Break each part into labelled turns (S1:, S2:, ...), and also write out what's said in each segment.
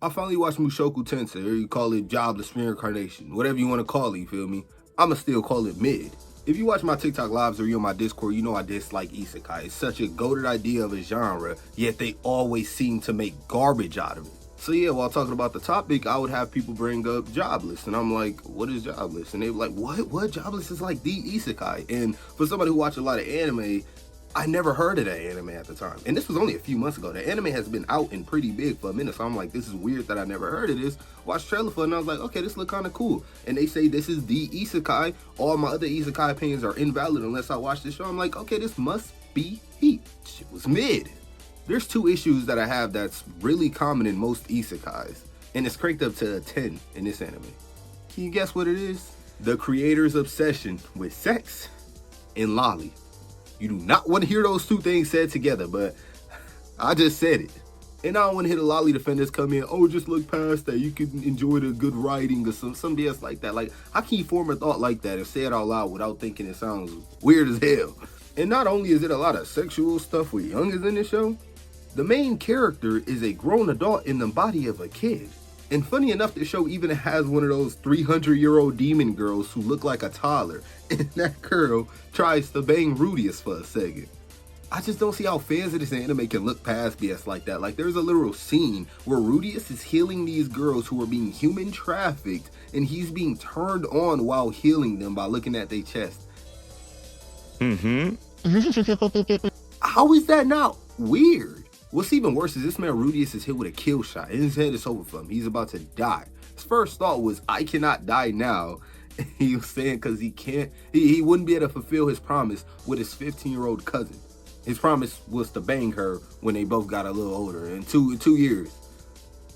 S1: I finally watched Mushoku Tensei, or you call it Jobless Reincarnation, whatever you want to call it, you feel me? I'ma still call it mid. If you watch my TikTok lives or you on my Discord, you know I dislike isekai. It's such a goated idea of a genre, yet they always seem to make garbage out of it. So yeah, while talking about the topic, I would have people bring up Jobless, and I'm like, what is Jobless? And they were like, what? Jobless is like the isekai. And for somebody who watched a lot of anime, I never heard of that anime at the time. And this was only a few months ago. The anime has been out and pretty big for a minute. So I'm like, this is weird that I never heard of this. Watched trailer for it and I was like, okay, this look kind of cool. And they say this is the isekai. All my other isekai opinions are invalid unless I watch this show. I'm like, okay, this must be heat. Shit was mid. There's two issues that I have that's really common in most isekais. And it's cranked up to a 10 in this anime. Can you guess what it is? The creator's obsession with sex and lolly. You do not want to hear those two things said together, but I just said it. And I don't want to hear the lolly defenders come in, oh, just look past that. You can enjoy the good writing or some BS like that. Like, how can you form a thought like that and say it out loud without thinking it sounds weird as hell? And not only is it a lot of sexual stuff with youngins in this show, the main character is a grown adult in the body of a kid. And funny enough, the show even has one of those 300-year-old demon girls who look like a toddler, and that girl tries to bang Rudius for a second. I just don't see how fans of this anime can look past BS like that. Like, there's a literal scene where Rudius is healing these girls who are being human trafficked, and he's being turned on while healing them by looking at their chest. How is that not weird? What's even worse is this man Rudius is hit with a kill shot and his head is over for him. He's about to die. His first thought was, I cannot die now. He was saying because he wouldn't be able to fulfill his promise with his 15-year-old cousin. His promise was to bang her when they both got a little older, in two years.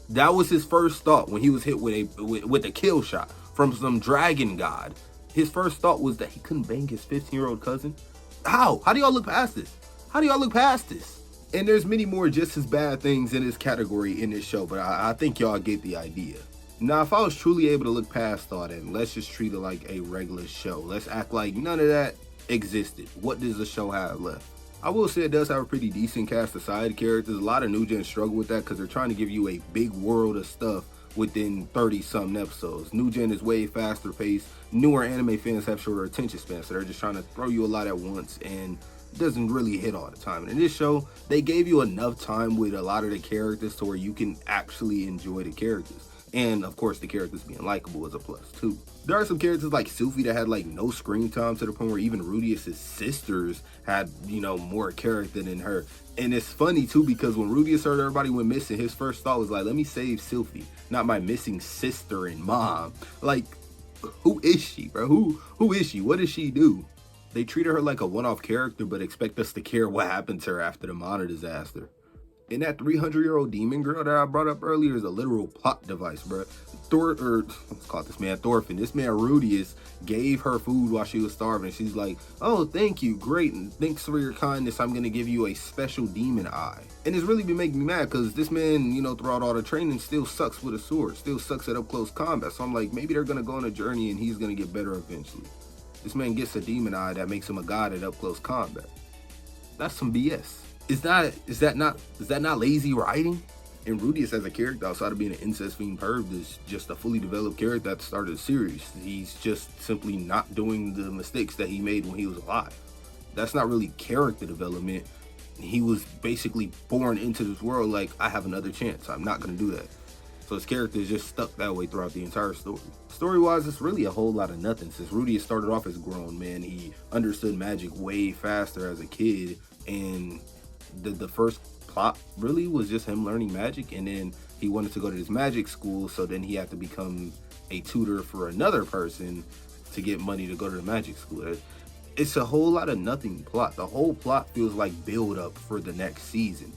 S1: That was his first thought when he was hit with a kill shot from some dragon god. His first thought was that he couldn't bang his 15-year-old cousin. How do y'all look past this? How do y'all look past this? And there's many more just as bad things in this category in this show, but I think y'all get the idea. Now, if I was truly able to look past all that, let's just treat it like a regular show. Let's act like none of that existed. What does the show have left? I will say it does have a pretty decent cast of side characters. A lot of new gen struggle with that because they're trying to give you a big world of stuff within 30-something episodes. New gen is way faster paced. Newer anime fans have shorter attention spans, so they're just trying to throw you a lot at once and doesn't really hit all the time. And in this show, they gave you enough time with a lot of the characters to where you can actually enjoy the characters. And of course, the characters being likable is a plus too. There are some characters like Sufi that had like no screen time to the point where even Rudius' sisters had, more character than her. And it's funny too because when Rudius heard everybody went missing, his first thought was like, let me save Sufi, not my missing sister and mom. Like, who is she, bro? Who is she? What does she do? They treated her like a one-off character, but expect us to care what happened to her after the Mana disaster. And that 300-year-old demon girl that I brought up earlier is a literal plot device, bro. Let's call this man Thorfinn. This man Rudius gave her food while she was starving. She's like, oh, thank you, great, and thanks for your kindness. I'm gonna give you a special demon eye. And it's really been making me mad because this man, throughout all the training, still sucks with a sword, still sucks at up close combat. So I'm like, maybe they're gonna go on a journey and he's gonna get better eventually. This man gets a demon eye that makes him a god at up close combat. That's some BS. Is that not lazy writing? And Rudius as a character, outside of being an incest fiend perv, is just a fully developed character at the start of the series. He's just simply not doing the mistakes that he made when he was alive. That's not really character development. He was basically born into this world like, I have another chance. I'm not gonna do that. So his character is just stuck that way throughout the entire story. Story-wise, it's really a whole lot of nothing. Since Rudius started off as a grown man, he understood magic way faster as a kid, and the first plot really was just him learning magic, and then he wanted to go to this magic school, so then he had to become a tutor for another person to get money to go to the magic school. It's a whole lot of nothing plot. The whole plot feels like build up for the next season.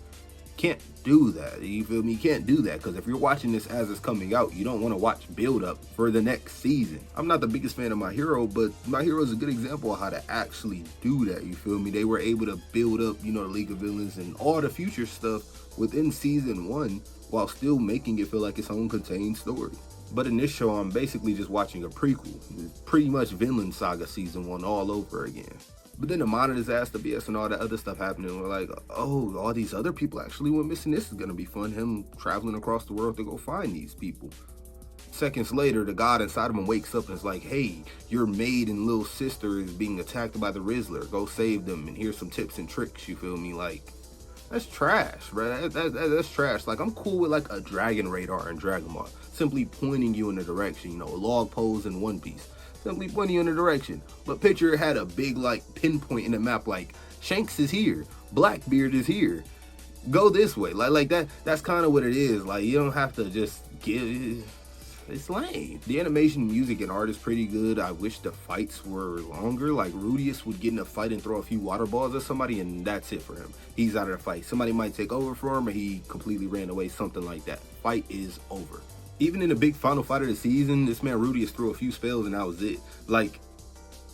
S1: Can't do that, you feel me? You can't do that, because if you're watching this as it's coming out, you don't want to watch build up for the next season. I'm not the biggest fan of My Hero, but My Hero is a good example of how to actually do that, you feel me? They were able to build up, the League of Villains and all the future stuff within season 1 while still making it feel like its own contained story. But in this show, I'm basically just watching a prequel. It's pretty much Vinland Saga season 1 all over again. But then the monitors asked the BS and all that other stuff happening. We're like, oh, all these other people actually went missing. This is gonna be fun. Him traveling across the world to go find these people. Seconds later, the god inside of him wakes up and is like, hey, your maid and little sister is being attacked by the Rizzler. Go save them, and here's some tips and tricks, you feel me? Like, that's trash, bro. That's trash. Like, I'm cool with, like, a dragon radar in Dragon Ball. Simply pointing you in a direction, you know, a log pose in One Piece. Simply pointing you in a direction. But picture it had a big, like, pinpoint in the map, like, Shanks is here. Blackbeard is here. Go this way. Like that. That's kind of what it is. Like, you don't have to just give... It's lame. The animation, music, and art is pretty good. I wish the fights were longer. Like, Rudius would get in a fight and throw a few water balls at somebody, and that's it for him. He's out of the fight. Somebody might take over for him, or he completely ran away, something like that. Fight is over. Even in the big final fight of the season, this man Rudius threw a few spells, and that was it. Like,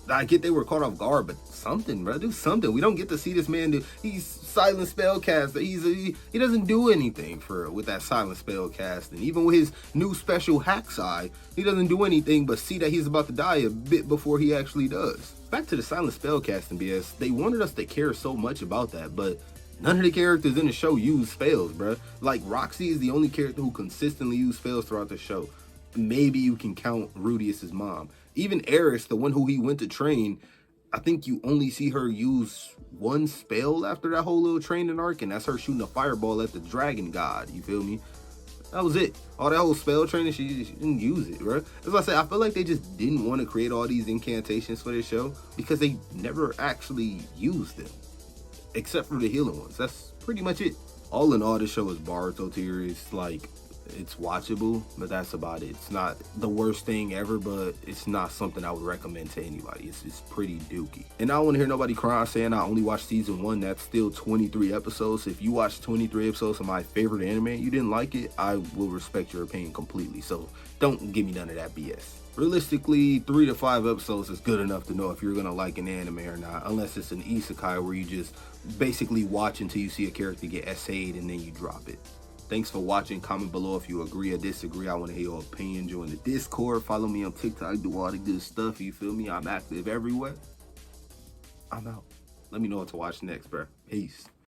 S1: I get they were caught off guard, but something, bro, do something. We don't get to see this man do. He's silent spellcaster. He doesn't do anything with that silent spellcasting. Even with his new special hack's eye, he doesn't do anything but see that he's about to die a bit before he actually does. Back to the silent spellcasting BS. They wanted us to care so much about that, but none of the characters in the show use spells, bro. Like, Roxy is the only character who consistently used spells throughout the show. Maybe you can count Rudius's mom. Even Eris, the one who he went to train, I think you only see her use one spell after that whole little training arc, and that's her shooting a fireball at the dragon god, you feel me? That was it. All that whole spell training, she didn't use it, bro. As I said, I feel like they just didn't want to create all these incantations for this show because they never actually used them. Except for the healing ones. That's pretty much it. All in all, this show is Boruto tier. It's like, it's watchable, but that's about it. It's not the worst thing ever, but it's not something I would recommend to anybody. It's pretty dookie. And I don't want to hear nobody crying saying I only watched season 1. That's still 23 episodes. If you watched 23 episodes of my favorite anime and you didn't like it, I will respect your opinion completely. So don't give me none of that BS. Realistically, 3 to 5 episodes is good enough to know if you're gonna like an anime or not, unless it's an isekai where you just basically watch until you see a character get essayed and then you drop it. Thanks for watching. Comment below if you agree or disagree. I want to hear your opinion. Join the Discord. Follow me on TikTok. Do all the good stuff. You feel me? I'm active everywhere. I'm out. Let me know what to watch next, bro. Peace.